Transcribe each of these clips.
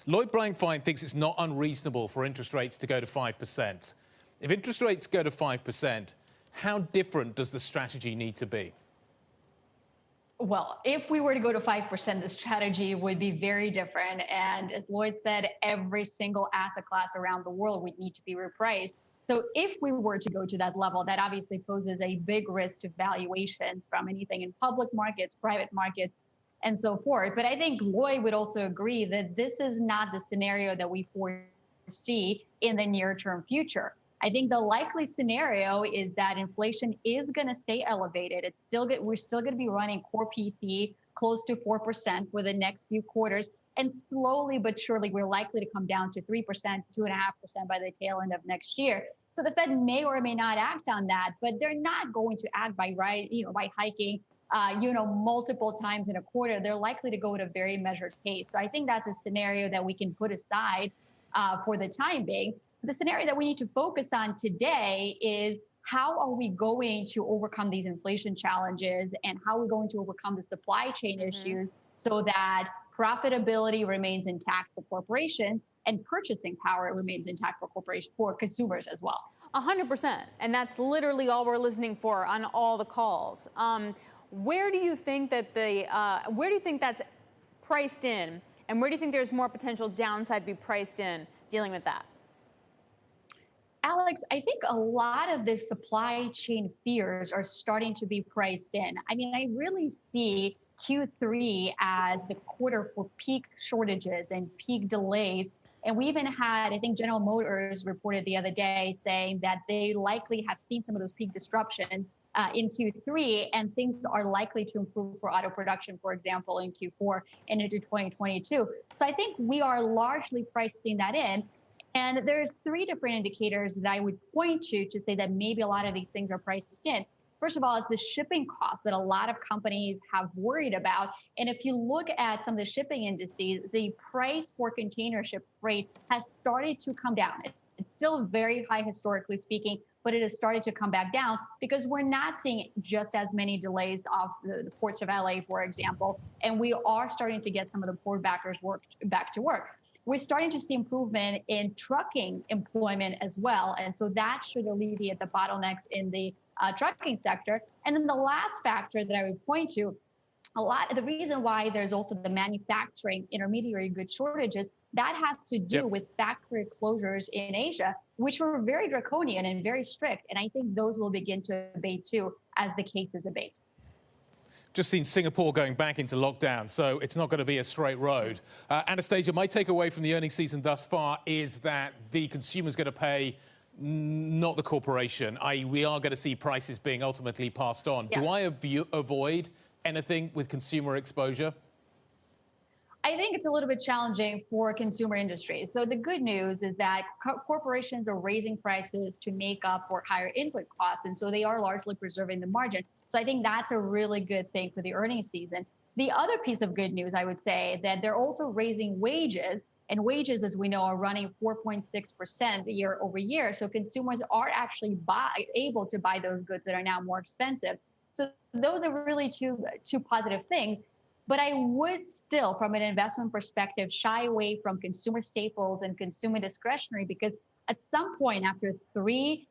Lloyd Blankfein thinks it's not unreasonable for interest rates to go to 5%. If interest rates go to 5%, how different does the strategy need to be? Well, if we were to go to 5%, the strategy would be very different. And as Lloyd said, every single asset class around the world would need to be repriced. So if we were to go to that level, that obviously poses a big risk to valuations from anything in public markets, private markets, and so forth. But I think Lloyd would also agree that this is not the scenario that we foresee in the near term future. I think the likely scenario is that inflation is going to stay elevated. We're still going to be running core PCE close to 4% for the next few quarters. And slowly but surely, we're likely to come down to 3%, 2.5% by the tail end of next year. So the Fed may or may not act on that, but they're not going to act by hiking, multiple times in a quarter. They're likely to go at a very measured pace. So I think that's a scenario that we can put aside for the time being. The scenario that we need to focus on today is how are we going to overcome these inflation challenges and how are we going to overcome the supply chain issues so that profitability remains intact for corporations and purchasing power remains intact for consumers as well. 100%. And that's literally all we're listening for on all the calls. Where do you think that that's priced in? And where do you think there's more potential downside to be priced in dealing with that? Alex, I think a lot of the supply chain fears are starting to be priced in. I mean, I really see Q3 as the quarter for peak shortages and peak delays. And we even had, I think General Motors reported the other day saying that they likely have seen some of those peak disruptions in Q3, and things are likely to improve for auto production, for example, in Q4 and into 2022. So I think we are largely pricing that in. And there's three different indicators that I would point to say that maybe a lot of these things are priced in. First of all, it's the shipping costs that a lot of companies have worried about. And if you look at some of the shipping indices, the price for container ship freight has started to come down. It's still very high historically speaking, but it has started to come back down because we're not seeing just as many delays off the ports of LA, for example. And we are starting to get some of the port backers back to work. We're starting to see improvement in trucking employment as well. And so that should alleviate the bottlenecks in the trucking sector. And then the last factor that I would point to, the reason why there's also the manufacturing intermediary goods shortages, that has to do with factory closures in Asia, which were very draconian and very strict. And I think those will begin to abate too as the cases abate. Just seen Singapore going back into lockdown, so it's not going to be a straight road. Anastasia, my takeaway from the earnings season thus far is that the consumer's going to pay, not the corporation, i.e. we are going to see prices being ultimately passed on. Yeah. Do I avoid anything with consumer exposure? I think it's a little bit challenging for consumer industries. So the good news is that corporations are raising prices to make up for higher input costs, and so they are largely preserving the margin. So I think that's a really good thing for the earnings season. The other piece of good news, I would say, that they're also raising wages, and wages, as we know, are running 4.6% year over year. So consumers are actually able to buy those goods that are now more expensive. So those are really two positive things. But I would still, from an investment perspective, shy away from consumer staples and consumer discretionary, because at some point after three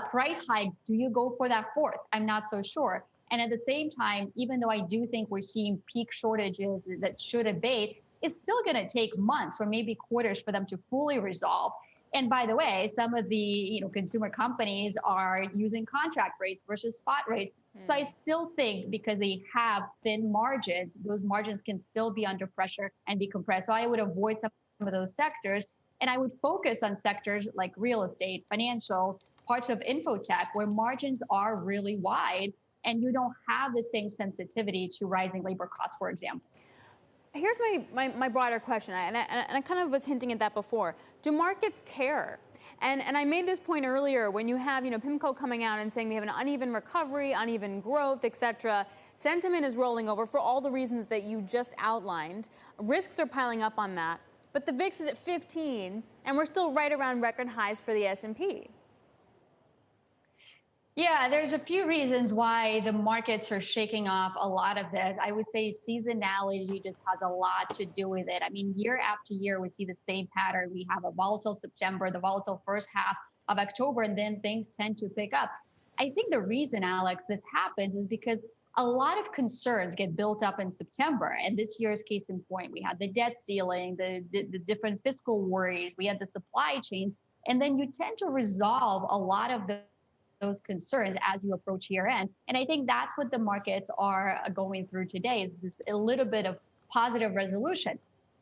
price hikes, do you go for that fourth? I'm not so sure. And at the same time, even though I do think we're seeing peak shortages that should abate, it's still going to take months or maybe quarters for them to fully resolve. And by the way, some of the consumer companies are using contract rates versus spot rates. So I still think because they have thin margins, those margins can still be under pressure and be compressed. So I would avoid some of those sectors. And I would focus on sectors like real estate, financials, parts of infotech, where margins are really wide and you don't have the same sensitivity to rising labor costs, for example. Here's my broader question, and I kind of was hinting at that before. Do markets care? And I made this point earlier when you have PIMCO coming out and saying we have an uneven recovery, uneven growth, et cetera. Sentiment is rolling over for all the reasons that you just outlined. Risks are piling up on that. But the VIX is at 15, and we're still right around record highs for the S&P. Yeah, there's a few reasons why the markets are shaking off a lot of this. I would say seasonality just has a lot to do with it. I mean, year after year, we see the same pattern. We have a volatile September, the volatile first half of October, and then things tend to pick up. I think the reason, Alex, this happens is because a lot of concerns get built up in September. And this year's case in point, we had the debt ceiling, the different fiscal worries, we had the supply chain, and then you tend to resolve a lot of those concerns as you approach year end. And I think that's what the markets are going through today is this a little bit of positive resolution.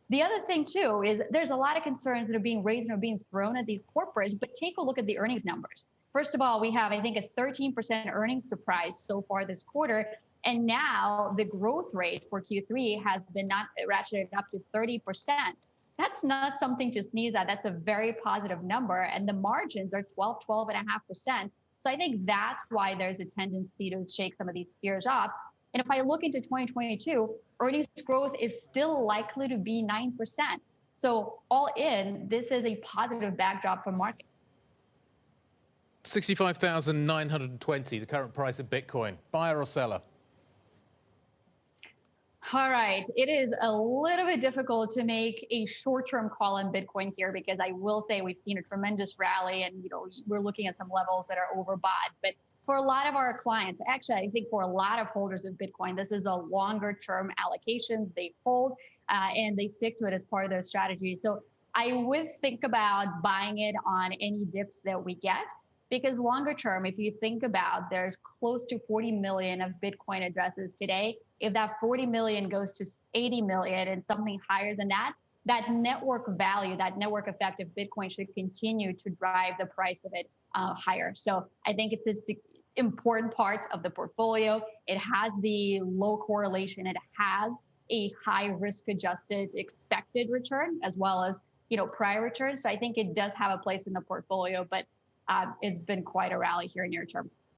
The other thing too is there's a lot of concerns that are being raised and are being thrown at these corporates, but take a look at the earnings numbers. First of all, we have, I think, a 13% earnings surprise so far this quarter. And now the growth rate for Q3 has been not ratcheted up to 30%. That's not something to sneeze at. That's a very positive number. And the margins are 12.5%. So I think that's why there's a tendency to shake some of these fears off. And if I look into 2022, earnings growth is still likely to be 9%. So all in, this is a positive backdrop for markets. 65,920, the current price of Bitcoin. Buyer or seller? All right. It is a little bit difficult to make a short-term call on Bitcoin here because I will say we've seen a tremendous rally and we're looking at some levels that are overbought. But for a lot of our clients, actually, I think for a lot of holders of Bitcoin, this is a longer-term allocation they hold and they stick to it as part of their strategy. So I would think about buying it on any dips that we get. Because longer term, if you think about there's close to 40 million of Bitcoin addresses today. If that 40 million goes to 80 million and something higher than that, that network value, that network effect of Bitcoin should continue to drive the price of it higher. So I think it's an important part of the portfolio. It has the low correlation. It has a high risk adjusted expected return as well as prior returns. So I think it does have a place in the portfolio, but it's been quite a rally here near term.